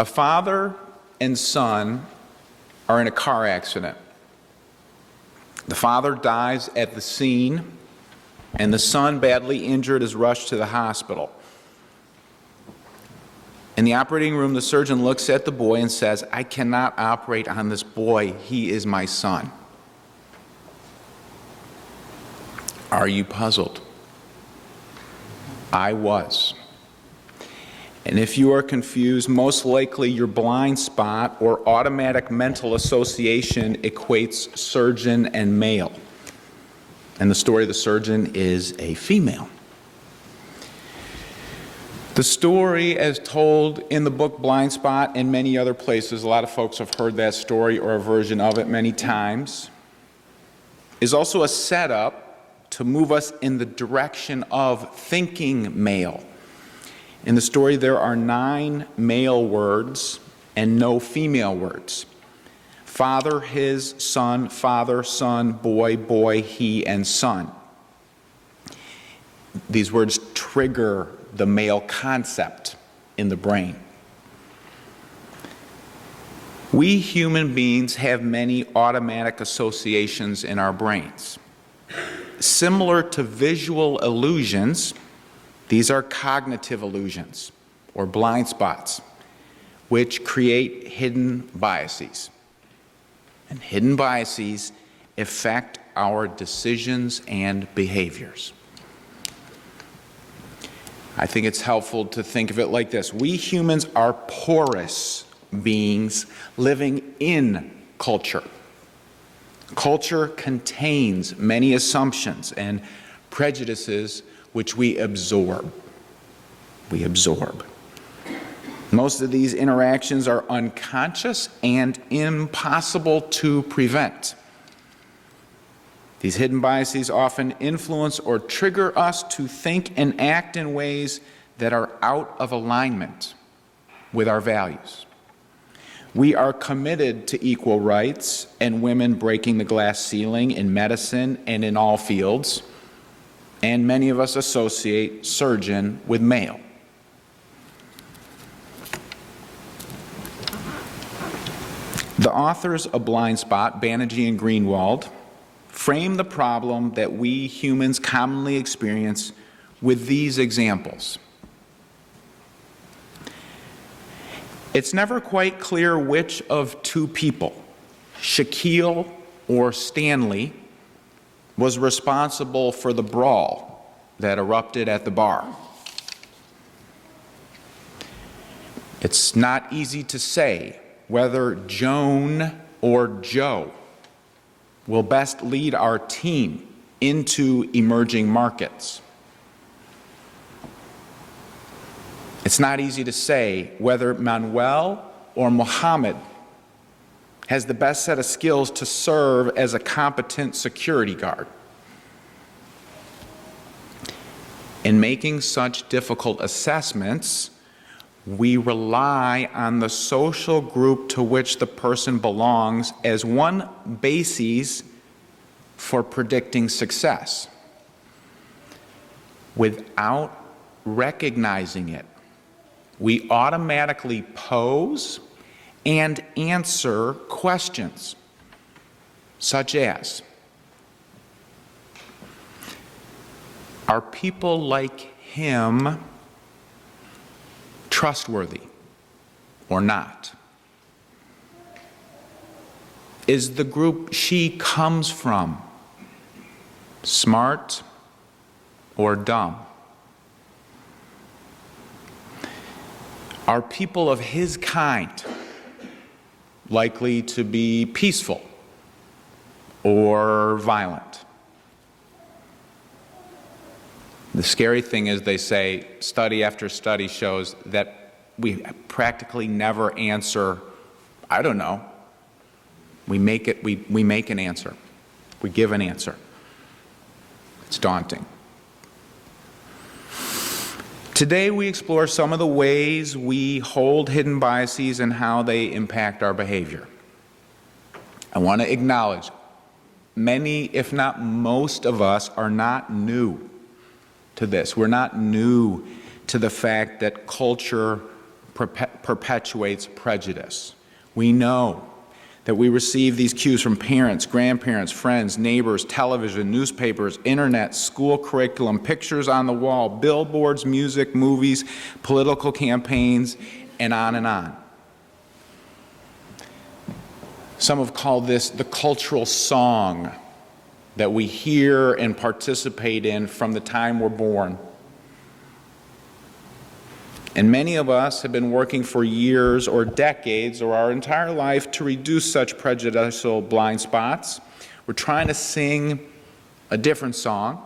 A father and son are in a car accident. The father dies at the scene, and the son, badly injured, is rushed to the hospital. In the operating room, the surgeon looks at the boy and says, "I cannot operate on this boy. He is my son." Are you puzzled? I was. And if you are confused, most likely your blind spot or automatic mental association equates surgeon and male. And the story of the surgeon is a female. The story, as told in the book Blindspot and many other places, a lot of folks have heard that story or a version of it many times, is also a setup to move us in the direction of thinking male. In the story, there are 9 male words and no female words. Father, his, son, father, son, boy, boy, he, and son. These words trigger the male concept in the brain. We human beings have many automatic associations in our brains. Similar to visual illusions, these are cognitive illusions, or blind spots, which create hidden biases. And hidden biases affect our decisions and behaviors. I think it's helpful to think of it like this. We humans are porous beings living in culture. Culture contains many assumptions and prejudices which we absorb. Most of these interactions are unconscious and impossible to prevent. These hidden biases often influence or trigger us to think and act in ways that are out of alignment with our values. We are committed to equal rights and women breaking the glass ceiling in medicine and in all fields, and many of us associate surgeon with male. The authors of Blindspot, Banaji and Greenwald, frame the problem that we humans commonly experience with these examples. It's never quite clear which of 2 people, Shaquille or Stanley, was responsible for the brawl that erupted at the bar. It's not easy to say whether Joan or Joe will best lead our team into emerging markets. It's not easy to say whether Manuel or Mohammed has the best set of skills to serve as a competent security guard. In making such difficult assessments, we rely on the social group to which the person belongs as one basis for predicting success. Without recognizing it, we automatically pose and answer questions such as, are people like him trustworthy or not? Is the group she comes from smart or dumb? Are people of his kind likely to be peaceful or violent? The scary thing is, they say, study after study shows that we practically never answer, I don't know. We make an answer. We give an answer. It's daunting. Today we explore some of the ways we hold hidden biases and how they impact our behavior. I want to acknowledge many, if not most of us, are not new to this. We're not new to the fact that culture perpetuates prejudice. We know that we receive these cues from parents, grandparents, friends, neighbors, television, newspapers, internet, school curriculum, pictures on the wall, billboards, music, movies, political campaigns, and on and on. Some have called this the cultural song that we hear and participate in from the time we're born. And many of us have been working for years or decades or our entire life to reduce such prejudicial blind spots. We're trying to sing a different song.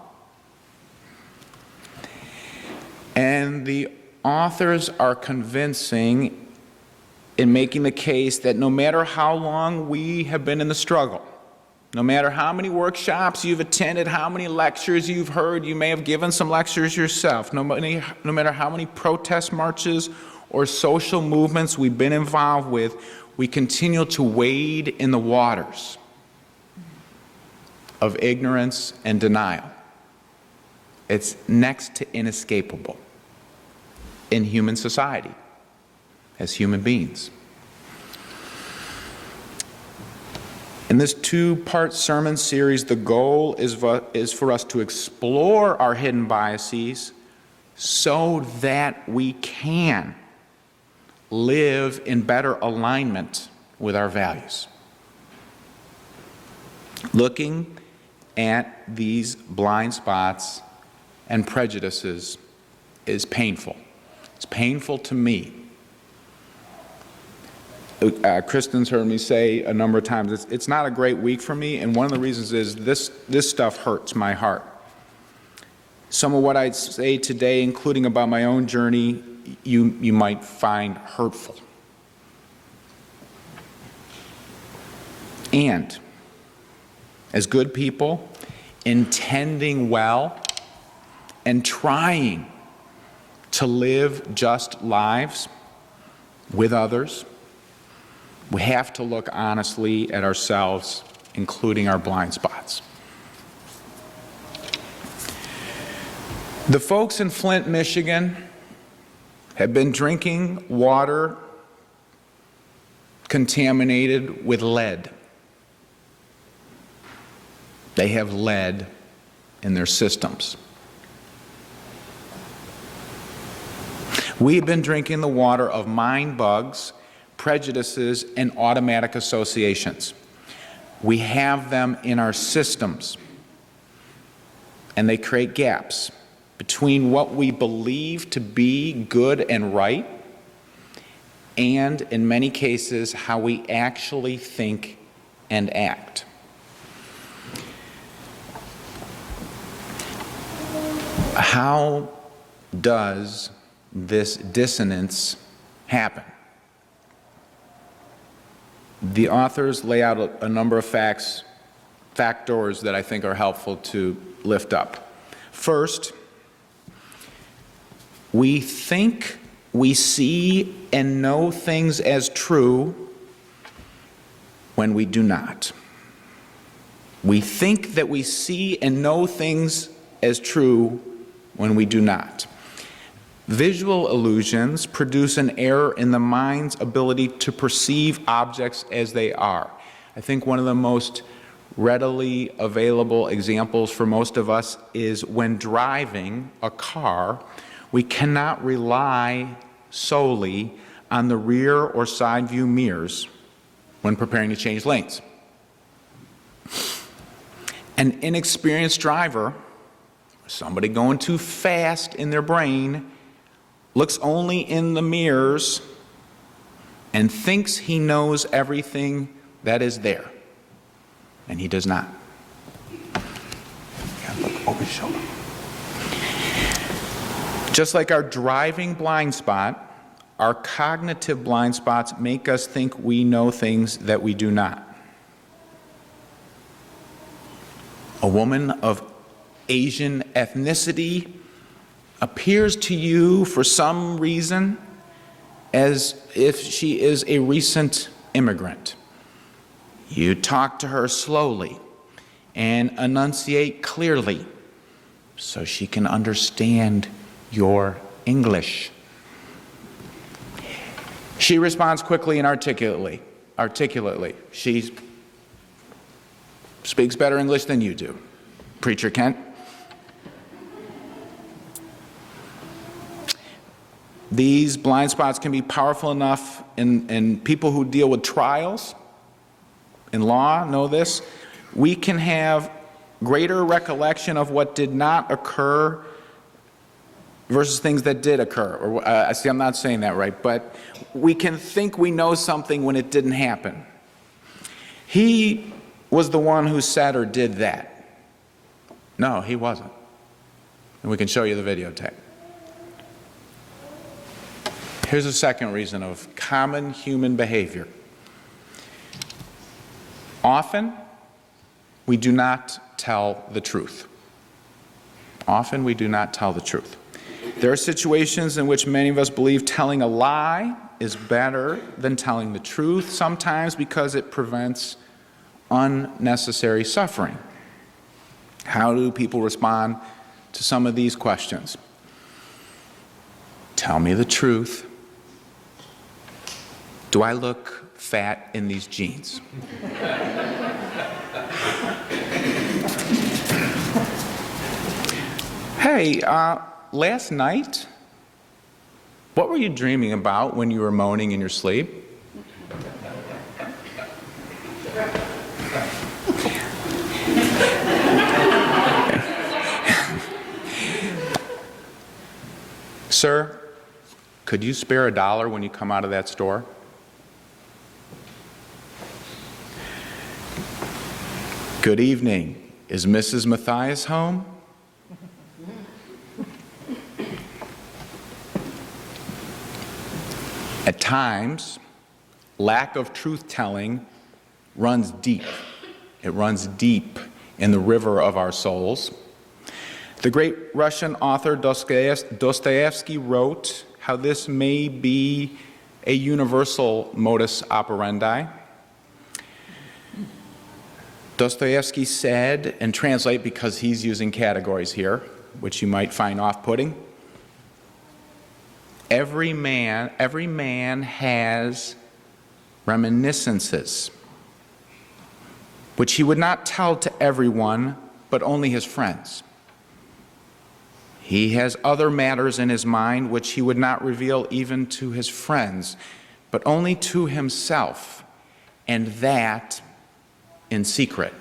And the authors are convincing in making the case that no matter how long we have been in the struggle, no matter how many workshops you've attended, how many lectures you've heard, you may have given some lectures yourself, no matter how many protest marches or social movements we've been involved with, we continue to wade in the waters of ignorance and denial. It's next to inescapable in human society, as human beings. In this two-part sermon series, the goal is for us to explore our hidden biases so that we can live in better alignment with our values. Looking at these blind spots and prejudices is painful. It's painful to me. Kristen's heard me say a number of times, it's not a great week for me, and one of the reasons is this stuff hurts my heart. Some of what I'd say today, including about my own journey, you might find hurtful. And as good people, intending well and trying to live just lives with others, we have to look honestly at ourselves, including our blind spots. The folks in Flint, Michigan have been drinking water contaminated with lead. They have lead in their systems. We've been drinking the water of mind bugs, prejudices, and automatic associations. We have them in our systems, and they create gaps between what we believe to be good and right and, in many cases, how we actually think and act. How does this dissonance happen? The authors lay out a number of factors that I think are helpful to lift up. First, we think we see and know things as true when we do not. We think that we see and know things as true when we do not. Visual illusions produce an error in the mind's ability to perceive objects as they are. I think one of the most readily available examples for most of us is when driving a car, we cannot rely solely on the rear or side view mirrors when preparing to change lanes. An inexperienced driver, somebody going too fast in their brain, looks only in the mirrors and thinks he knows everything that is there. And he does not. Gotta look over his shoulder. Just like our driving blind spot, our cognitive blind spots make us think we know things that we do not. A woman of Asian ethnicity appears to you for some reason as if she is a recent immigrant. You talk to her slowly and enunciate clearly so she can understand your English. She responds quickly and articulately. She speaks better English than you do, Preacher Kent. These blind spots can be powerful enough in people who deal with trials. In law, know this. We can have greater recollection of what did not occur versus things that did occur. Or see, I'm not saying that right, but we can think we know something when it didn't happen. He was the one who said or did that. No, he wasn't. And we can show you the videotape. Here's a second reason of common human behavior. Often, we do not tell the truth. Often, we do not tell the truth. There are situations in which many of us believe telling a lie is better than telling the truth, sometimes because it prevents unnecessary suffering. How do people respond to some of these questions? Tell me the truth. Do I look fat in these jeans? Hey, last night, what were you dreaming about when you were moaning in your sleep? Sir, could you spare $1 when you come out of that store? Good evening. Is Mrs. Matthies home? At times, lack of truth-telling runs deep. It runs deep in the river of our souls. The great Russian author Dostoevsky wrote how this may be a universal modus operandi. Dostoevsky said, and translate because he's using categories here, which you might find off-putting, every man has reminiscences, which he would not tell to everyone, but only his friends. He has other matters in his mind which he would not reveal even to his friends, but only to himself, and that in secret.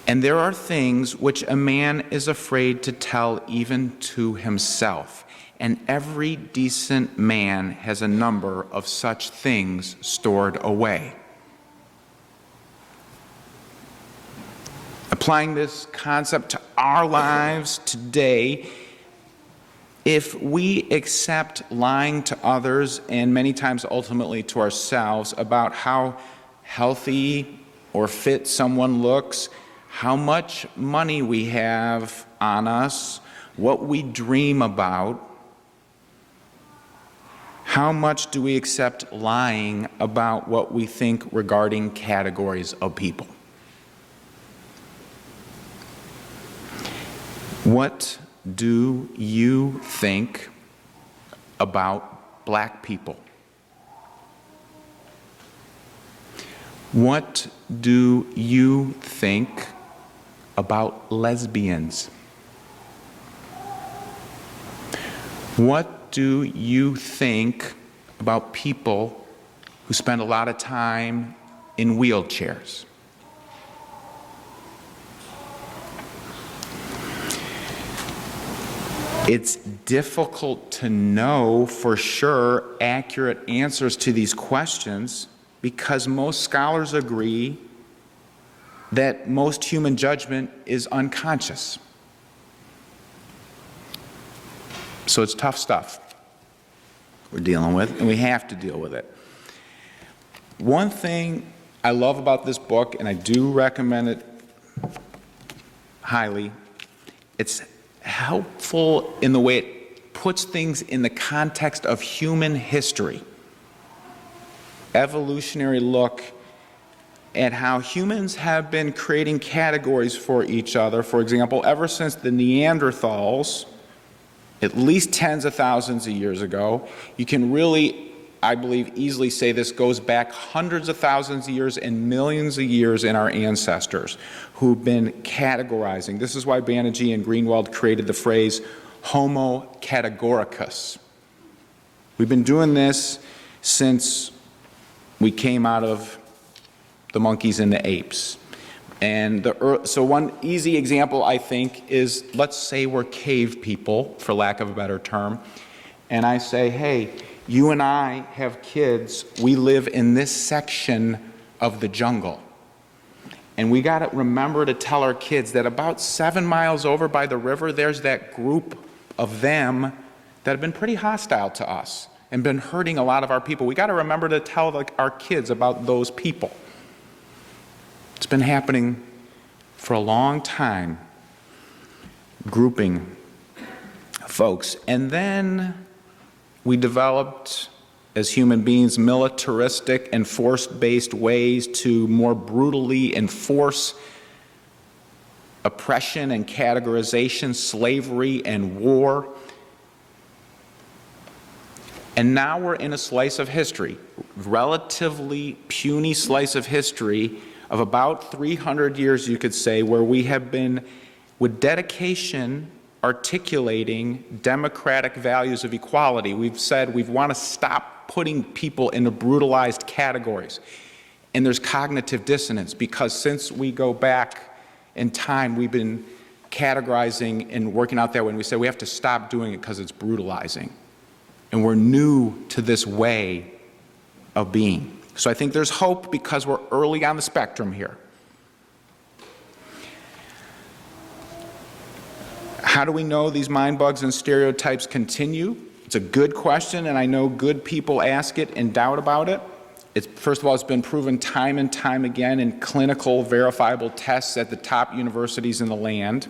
And there are things which a man is afraid to tell even to himself, and every decent man has a number of such things stored away. Applying this concept to our lives today, if we accept lying to others and many times ultimately to ourselves about how healthy or fit someone looks, how much money we have on us, what we dream about, how much do we accept lying about what we think regarding categories of people? What do you think about black people? What do you think about lesbians? What do you think about people who spend a lot of time in wheelchairs? It's difficult to know for sure accurate answers to these questions because most scholars agree that most human judgment is unconscious. So it's tough stuff we're dealing with, and we have to deal with it. One thing I love about this book, and I do recommend it highly, it's helpful in the way it puts things in the context of human history. Evolutionary look at how humans have been creating categories for each other. For example, ever since the Neanderthals at least tens of thousands of years ago. You can really, I believe, easily say this goes back hundreds of thousands of years and millions of years in our ancestors who've been categorizing. This is why Banaji and Greenwald created the phrase Homo Categoricus. We've been doing this since we came out of the monkeys and the apes. And so one easy example, I think, is let's say we're cave people, for lack of a better term, and I say, hey, you and I have kids, we live in this section of the jungle. And we got to remember to tell our kids that about 7 miles over by the river, there's that group of them that have been pretty hostile to us and been hurting a lot of our people. We got to remember to tell our kids about those people. It's been happening for a long time, grouping folks. And then we developed, as human beings, militaristic and force-based ways to more brutally enforce oppression and categorization, slavery and war. And now we're in a slice of history, relatively puny slice of history of about 300 years, you could say, where we have been, with dedication, articulating democratic values of equality. We've said we want to stop putting people into brutalized categories. And there's cognitive dissonance because since we go back in time, we've been categorizing and working out that way, and we say we have to stop doing it because it's brutalizing. And we're new to this way of being. So I think there's hope because we're early on the spectrum here. How do we know these mind bugs and stereotypes continue? It's a good question, and I know good people ask it and doubt about it. First of all, it's been proven time and time again in clinical verifiable tests at the top universities in the land.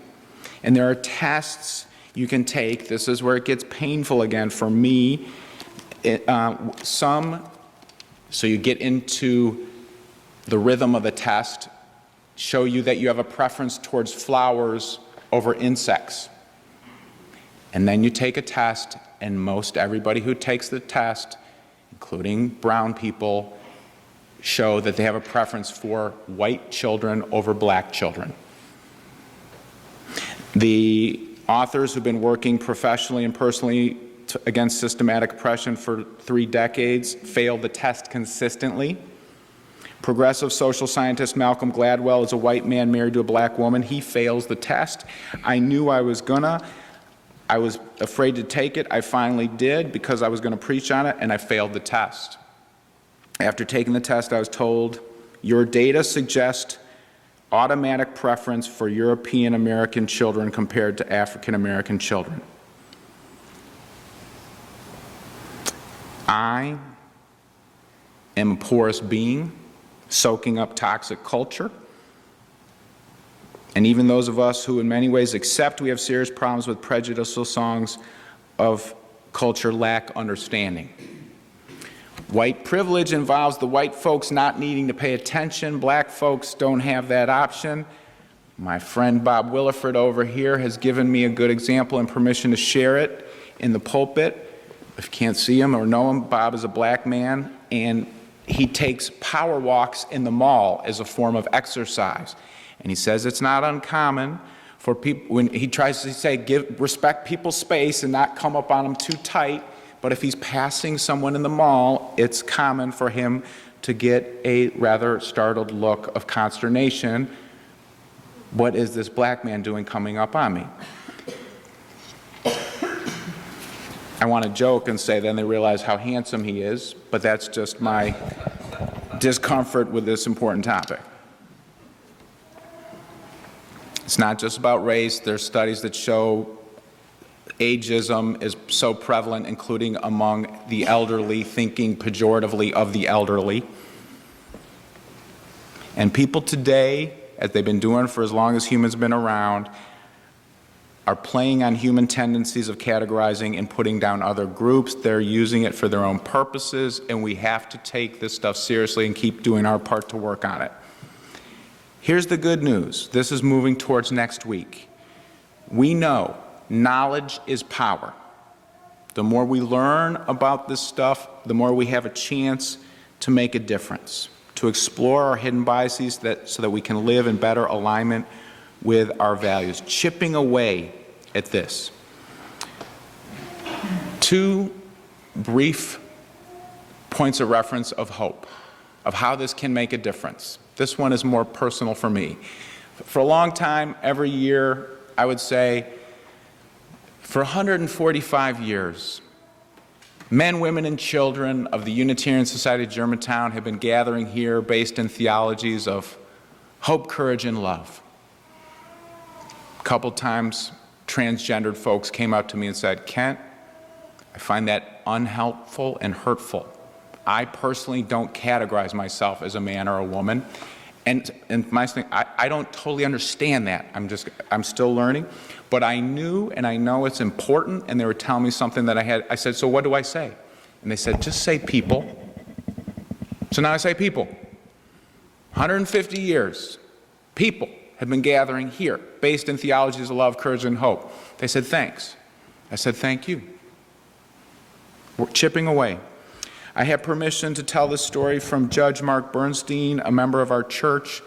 And there are tests you can take. This is where it gets painful again for me. So you get into the rhythm of the test, show you that you have a preference towards flowers over insects. And then you take a test, and most everybody who takes the test, including brown people, show that they have a preference for white children over black children. The authors who've been working professionally and personally against systematic oppression for 3 decades failed the test consistently. Progressive social scientist Malcolm Gladwell is a white man married to a black woman. He fails the test. I knew I was gonna. I was afraid to take it. I finally did because I was going to preach on it, and I failed the test. After taking the test, I was told, your data suggest automatic preference for European American children compared to African American children. I am a porous being, soaking up toxic culture. And even those of us who in many ways accept we have serious problems with prejudicial songs of culture lack understanding. White privilege involves the white folks not needing to pay attention. Black folks don't have that option. My friend Bob Williford over here has given me a good example and permission to share it in the pulpit. If you can't see him or know him, Bob is a black man, and he takes power walks in the mall as a form of exercise. And he says it's not uncommon for people, when he tries to say, respect people's space and not come up on them too tight, but if he's passing someone in the mall, it's common for him to get a rather startled look of consternation. What is this black man doing coming up on me? I want to joke and say then they realize how handsome he is, but that's just my discomfort with this important topic. It's not just about race. There's studies that show ageism is so prevalent, including among the elderly, thinking pejoratively of the elderly. And people today, as they've been doing for as long as humans have been around, are playing on human tendencies of categorizing and putting down other groups. They're using it for their own purposes, and we have to take this stuff seriously and keep doing our part to work on it. Here's the good news. This is moving towards next week. We know knowledge is power. The more we learn about this stuff, the more we have a chance to make a difference, to explore our hidden biases so that we can live in better alignment with our values, chipping away at this. 2 brief points of reference of hope, of how this can make a difference. This one is more personal for me. For a long time, every year, I would say, for 145 years, men, women, and children of the Unitarian Society of Germantown have been gathering here based in theologies of hope, courage, and love. A couple times, transgendered folks came up to me and said, Kent, I find that unhelpful and hurtful. I personally don't categorize myself as a man or a woman. And my thing, I don't totally understand that. I'm still learning. But I knew and I know it's important, and they were telling me something that I said, so what do I say? And they said, just say people. So now I say people. 150 years, people have been gathering here, based in theologies of love, courage, and hope. They said, thanks. I said, thank you. We're chipping away. I have permission to tell this story from Judge Mark Bernstein, a member of our church.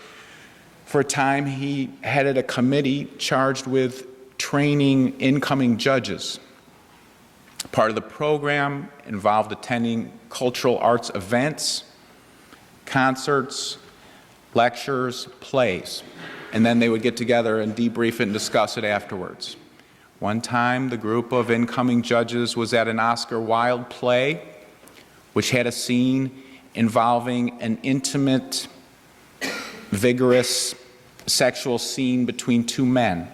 For a time, he headed a committee charged with training incoming judges. Part of the program involved attending cultural arts events, concerts, lectures, plays, and then they would get together and debrief it and discuss it afterwards. One time, the group of incoming judges was at an Oscar Wilde play, which had a scene involving an intimate, vigorous sexual scene between 2 men.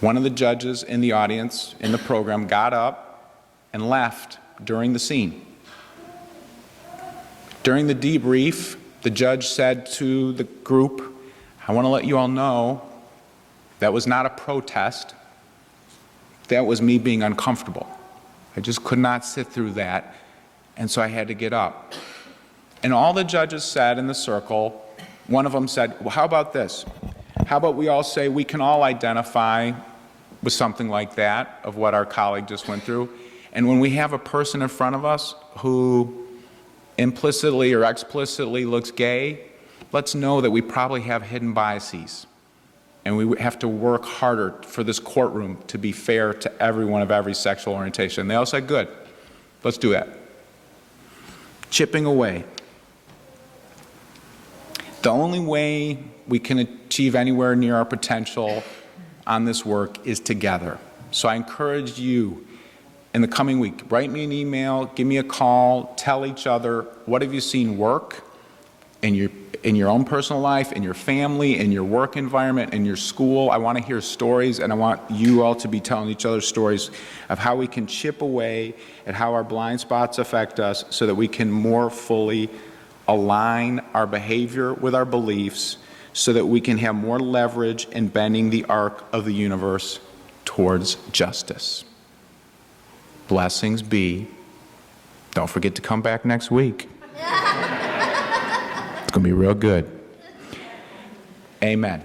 One of the judges in the audience, in the program, got up and left during the scene. During the debrief, the judge said to the group, I want to let you all know that was not a protest. That was me being uncomfortable. I just could not sit through that, and so I had to get up. And all the judges said in the circle, one of them said, well, how about this? How about we all say we can all identify with something like that, of what our colleague just went through, and when we have a person in front of us who implicitly or explicitly looks gay, let's know that we probably have hidden biases. And we have to work harder for this courtroom to be fair to everyone of every sexual orientation. And they all said, good, let's do that. Chipping away. The only way we can achieve anywhere near our potential on this work is together. So I encourage you in the coming week, write me an email, give me a call, tell each other, what have you seen work in your own personal life, in your family, in your work environment, in your school. I want to hear stories, and I want you all to be telling each other stories of how we can chip away at how our blind spots affect us so that we can more fully align our behavior with our beliefs so that we can have more leverage in bending the arc of the universe towards justice. Blessings be. Don't forget to come back next week. It's going to be real good. Amen.